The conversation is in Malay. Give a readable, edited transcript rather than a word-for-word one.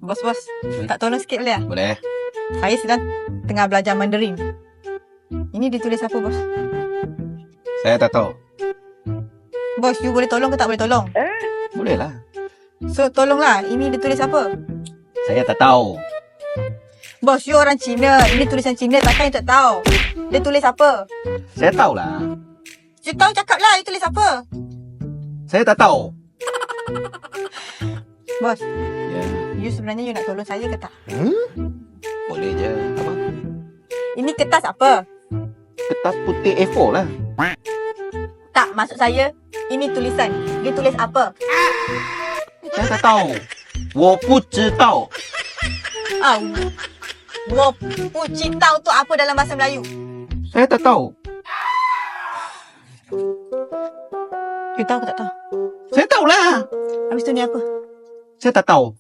Bos, tak tolong sikit boleh tak? Boleh. Saya sedang tengah belajar Mandarin. Ini ditulis apa, bos? Saya tak tahu. Bos, you boleh tolong ke tak boleh tolong? Boleh lah. So, tolonglah. Ini ditulis apa? Saya tak tahu. Bos, you orang Cina. Ini tulisan Cina. Takkan you tak tahu? Dia tulis apa? Saya tahu lah. You tahu cakap lah. You tulis apa? Saya tak tahu. Bos, Ya. you sebenarnya you nak tolong saya ke tak? Boleh je. Apa? Ini kertas apa? Kertas putih A4 lah. Tak, maksud saya, ini tulisan. Dia tulis apa? Saya tak tahu. 我不知道. Ah, wo pu cintau tu apa dalam bahasa Melayu? Saya tak tahu. You tahu ke tak tahu? Saya tahu lah. Habis tu ni apa? Saya tak tahu.